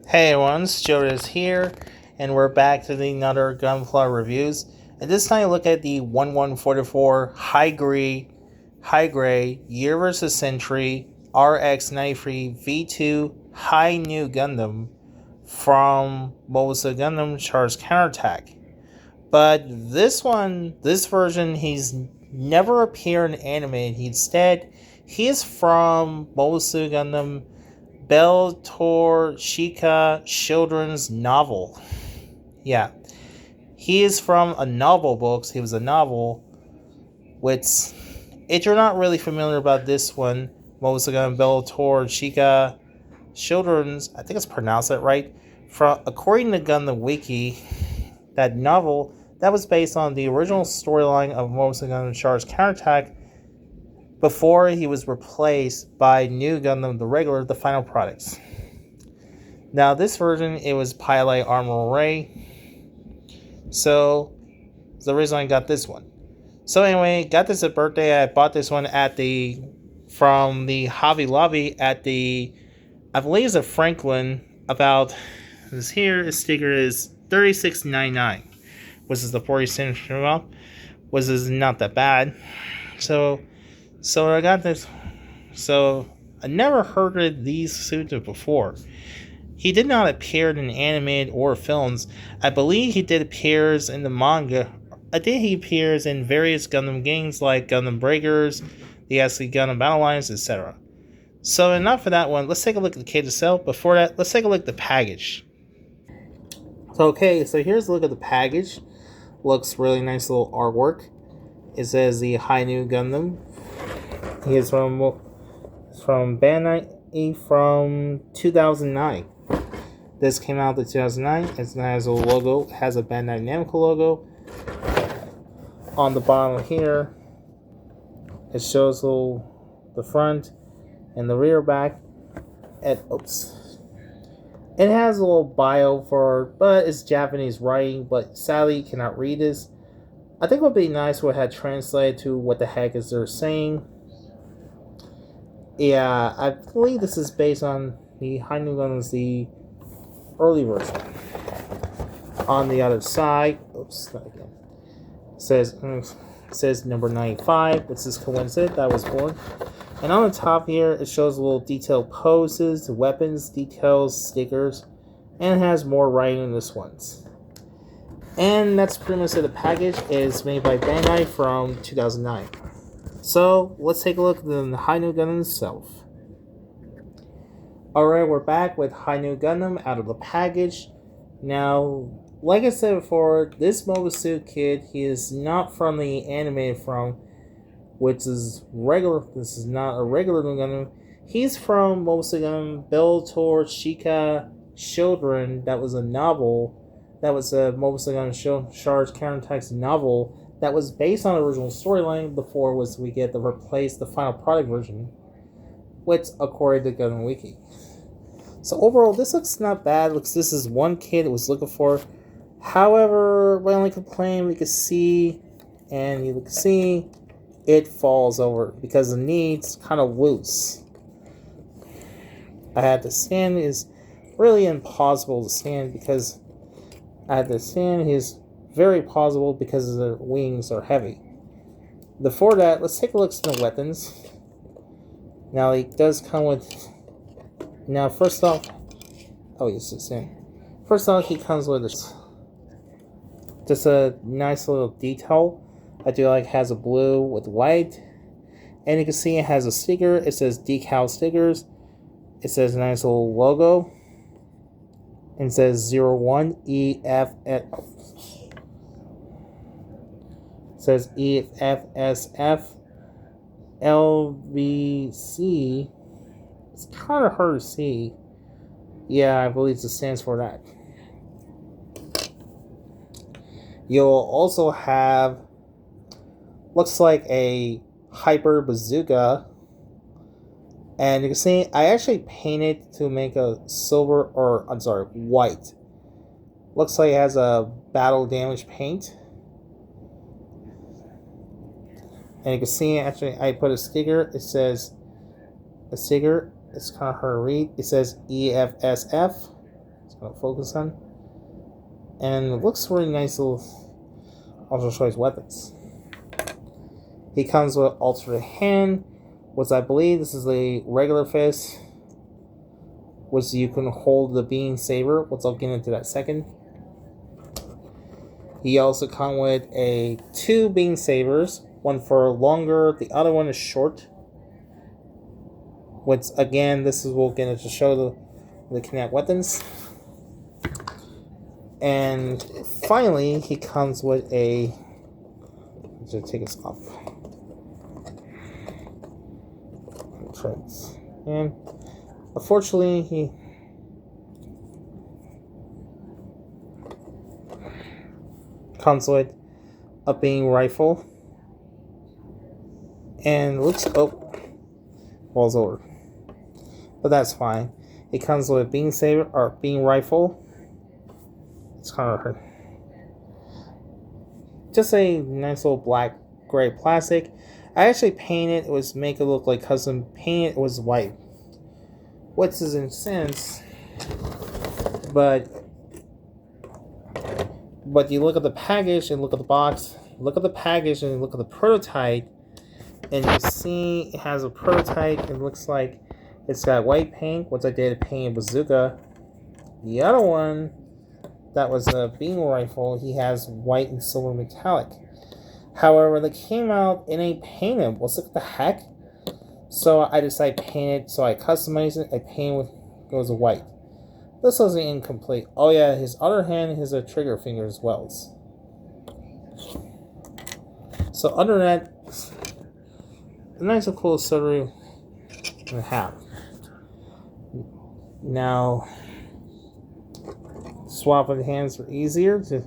Hey everyone, Jodas here, and we're back to another Gunfly reviews. And this time, look at the 1144 high grade Year vs. Century Rx-93-v2 Hi-nu Gundam from Mobile Gundam Charge Counterattack. But this version, he's never appeared in anime. Instead, he is from Mobile Gundam Beltor Shika children's novel. Yeah. He is from a novel books. He was a novel, which, if you're not really familiar about this one, Mosagan Beltor Shika children's, I think it's pronounced that right. According to Gundam Wiki, that novel that was based on the original storyline of Mosagan Charge Counterattack before he was replaced by New Gundam the regular, the final products. Now this version, it was Pilot Armor Ray. So the reason I got this one. So anyway, got this at birthday. I bought this one from the Hobby Lobby at the, I believe it's a Franklin. About this here, his sticker is $36.99, which is the 40-cent off, which is not that bad. So I got this. So I never heard of these suits before. He did not appear in animated or films. I believe he did appears in the manga. I think he appears in various Gundam games like Gundam Breakers, the SC Gundam Battle Lines, etc. So enough for that one. Let's take a look at the cage itself. Before that, let's take a look at the package. So here's a look at the package. Looks really nice little artwork. It says the Hi-nu Gundam. He is from Bandai from 2009. This came out in 2009. It has a logo. It has a Bandai Namco logo. On the bottom here, it shows the front and the rear back. It has a little bio but it's Japanese writing, but sadly you cannot read this. I think it would be nice if it had translated to what the heck is they're saying. Yeah, I believe this is based on the Hi-nu Gundam's the early version. On the other side, not again. It says number 95. This is coincident that was born. And on the top here, it shows a little detailed poses, weapons, details, stickers, and it has more writing in this one. And that's pretty much it. The package is made by Bandai from 2009. So let's take a look at the Hi-nu Gundam itself. Alright, we're back with Hi-nu Gundam out of the package. Now, like I said before, this Mobile Suit Kid, he is not from the animated from, which is regular. This is not a regular Gundam. He's from Mobile Suit Gundam Beltor Shika Children. That was a novel. That was a Mobile Suit Gundam Charge Counterattack's novel that was based on the original storyline. Before we get to replace the final product version, which according to Gundam Wiki. So overall, this looks not bad. This is one kid was looking for. However, my only complaint we can see, and you can see, it falls over because the knee's kind of loose. I had to stand is really impossible to stand because I had to stand is very possible because the wings are heavy. Before that, let's take a look at the weapons. Now it does come with. Now first off, First off, he comes with this. Just a nice little detail. I do like has a blue with white. And you can see it has a sticker. It says decal stickers. It says a nice little logo. And it says 01 EFF. It says EFSF LVC. It's kind of hard to see. Yeah, I believe it stands for that. You'll also have, looks like a hyper bazooka. And you can see, I actually painted to make a white. Looks like it has a battle damage paint. And you can see, actually, I put a sticker. It says, it's kind of hard to read. It says EFSF. gonna focus on. And it looks really nice little Ultra Choice weapons. He comes with alternate hand, which I believe this is a regular fist, which you can hold the beam saber, which I'll get into that second. He also comes with two beam sabers, one for longer, the other one is short. Which again, this is we'll get into show the kinetic weapons. And finally, he comes with a. Let's take this off. And unfortunately, he comes with a beam rifle. And looks falls over. But that's fine. It comes with a beam saber or beam rifle. It's kind of hard. Just a nice little black gray plastic. I actually painted it was make it look like custom painted. It was white. What's is in sense, but you look at the package and look at the box. Look at the package and look at the prototype, and you see it has a prototype. It looks like it's got white paint, which I did paint bazooka. The other one, that was a beam rifle, he has white and silver metallic. However, they came out and ain't painted. What's the heck? So I decided to paint it, so I customized it. I painted with goes white. This was incomplete. Oh yeah, his other hand has a trigger finger as well. So other than that, a nice and cool accessory and a half. Now, swapping hands are easier to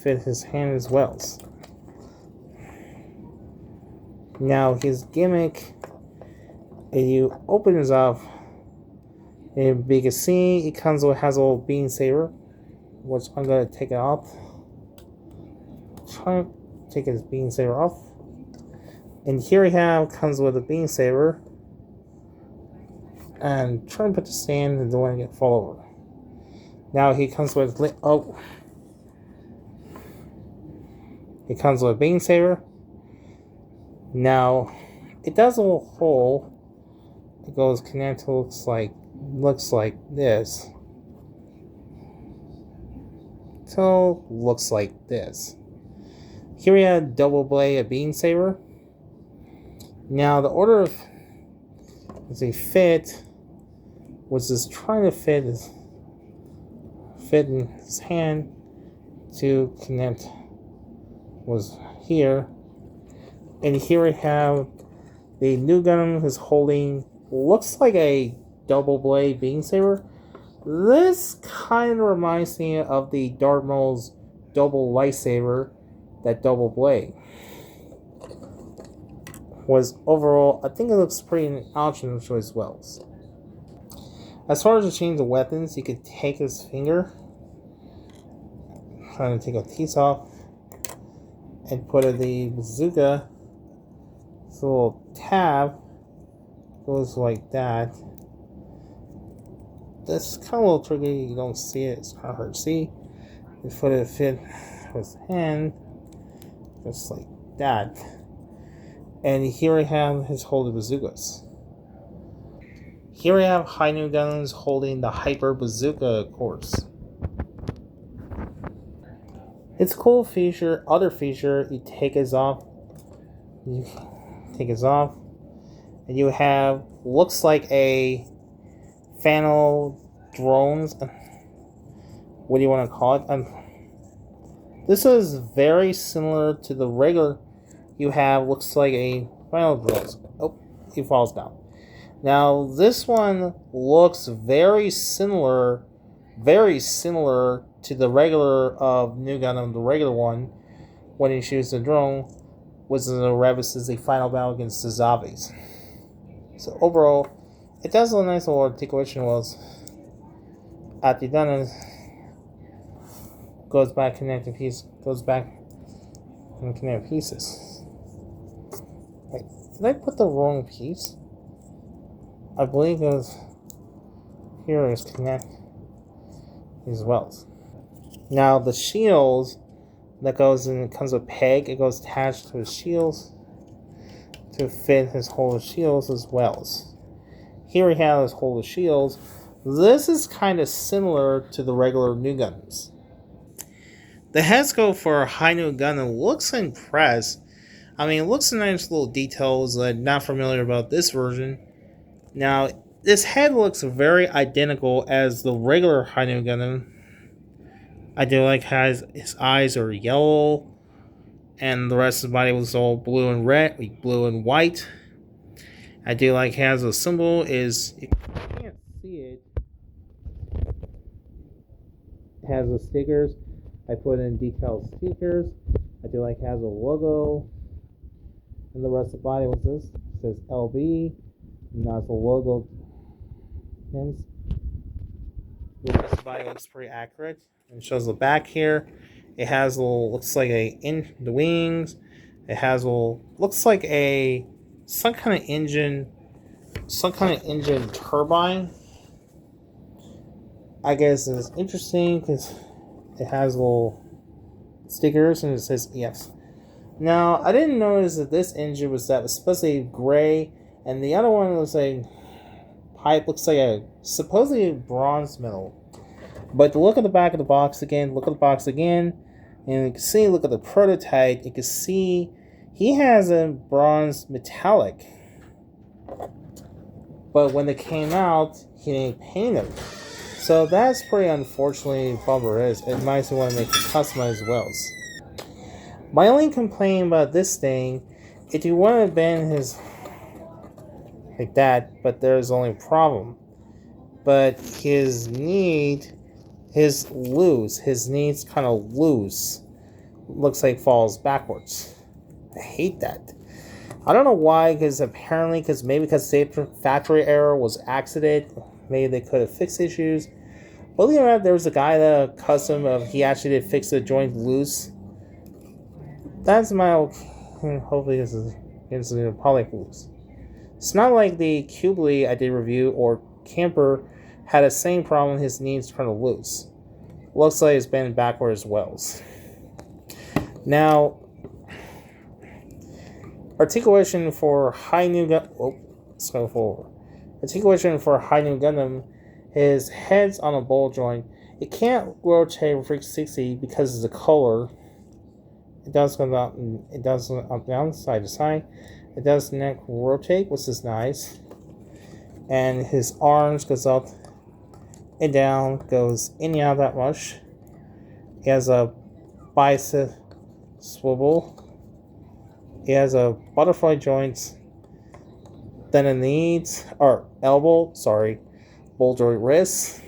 fit his hand as well. Now his gimmick, if you open this up, and you can see it comes with has a little beam saber, which I'm gonna take it off. Try to take his beam saber off, and here we have comes with a beam saber. And try to put the stand and don't want to get fall over. Now he comes with he comes with a beam saber. Now it does a little hole. It goes connected. Looks like this. So looks like this. Here we have double blade a beam saber. Now the order of a fit, which is trying to fit in his hand to connect, was here. And here we have the new Gundam is holding, looks like a double blade beam saber. This kind of reminds me of the Darth Maul's double lightsaber, that double blade. Was overall, I think it looks pretty optional as well. As far as the change of weapons, you could take his finger, trying to take a piece off, and put the bazooka. This little tab goes like that. That's kind of a little tricky. You don't see it. It's kind of hard to see. You put it fit his hand, just like that. And here we have his holding bazookas. Here we have Hi-nu Gundams holding the Hyper Bazooka, of course. It's a cool feature. Other feature, you take it off. And you have, looks like a Fano drones. What do you want to call it? This is very similar to the regular. You have, looks like a final drills. Oh, he falls down. Now this one looks very similar to the regular of New Gundam, the regular one, when he shoots the drone, which is the Revis' the final battle against the zombies. So overall, it does a nice little articulation. Was at the done goes back connected piece, goes back and connect pieces. Wait, did I put the wrong piece? I believe it was here is connect. as well. Now the shields that goes in, it comes with a peg. It goes attached to his shields to fit his holder shields as well. Here we have his holder shields. This is kind of similar to the regular Nu Gundams. The head sculpt for Hi-nu Gundam looks impressed. I mean, it looks nice little details. I'm not familiar about this version. Now, this head looks very identical as the regular Hi-nu Gundam. I do like how his eyes are yellow, and the rest of the body was all blue and red, blue and white. I do like how the symbol is, you can't see it, it has the stickers. I put in detailed stickers. I do like how the logo, and the rest of the body was this. It says LB, and that's the logo. Hence, the rest of the body looks pretty accurate. And shows the back here. It has a little, looks like the wings. It has a little, looks like some kind of engine turbine. I guess it's interesting because it has little stickers and it says EF. Now, I didn't notice that this engine was supposed to be gray, and the other one was a pipe, looks like a supposedly bronze metal. But to look at the back of the box again, and you can see, look at the prototype, you can see he has a bronze metallic. But when it came out, he didn't paint it. So that's pretty unfortunately bummer is. It might want to make it customized as well. My only complaint about this thing, if you want to bend his like that, but there's only a problem. But his knees kind of loose. Looks like falls backwards. I hate that. I don't know why, because maybe because factory error was accident. Maybe they could have fixed issues. Believe it or not, there was a guy that he actually did fix the joint loose. That's my hopefully this is poly loose. It's not like the Cubely I did review or Camper had the same problem, his knees kind of loose. Looks like it's bent backwards as well. Now, articulation for Hi-nu Gundam. Let's go forward. Articulation for Hi-nu Gundam. His head's on a ball joint. It can't rotate 360 because of the color. It does go up. It does up down side to side. It does neck rotate, which is nice. And his arms goes up and down, goes in and out that much. He has a bicep swivel. He has a butterfly joints. Then a ball joint wrist.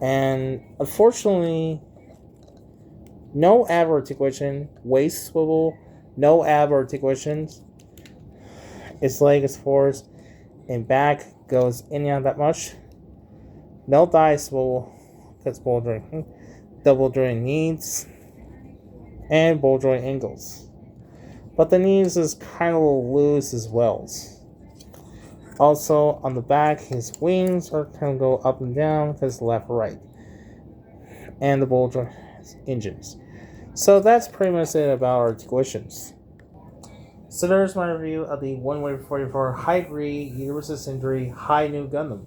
And unfortunately, no ab articulation, waist swivel, no ab articulations. Its leg is forward and back goes in and out that much. No thigh swivel, because ball joint, double joint knees, and ball joint angles. But the knees is kind of loose as well. Also, on the back, his wings are kind of go up and down because left or right. And the ball joint engines. So that's pretty much it about articulations. So there's my review of the 1-way-44 high-grade Universal Century Hi-nu Gundam.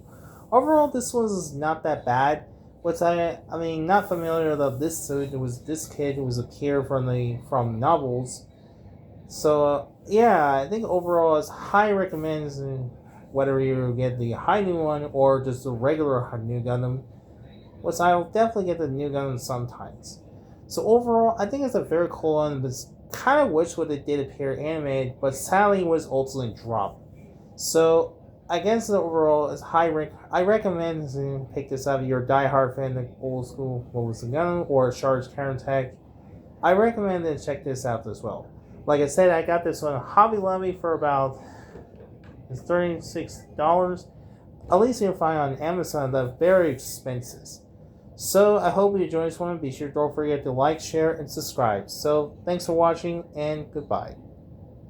Overall, this was not that bad. Which not familiar with this suit. It was this kid who was appeared from novels. So yeah, I think overall it's high recommends whether you get the Hi-nu one or just the regular Hi-nu Gundam. Which I'll definitely get the Nu Gundam sometimes. So overall, I think it's a very cool one, but kind of wish what it did appear animated, but sadly was ultimately dropped. So I guess the overall is high rank. I recommend to pick this up if you're a diehard fan of old school Mobile Gundam or Charge Counterattack. I recommend to check this out as well. Like I said, I got this one Hobby Lobby for about $36. At least you'll find on Amazon they're very expensive. So I hope you enjoyed this one. Be sure to don't forget to like, share, and subscribe. So thanks for watching and goodbye.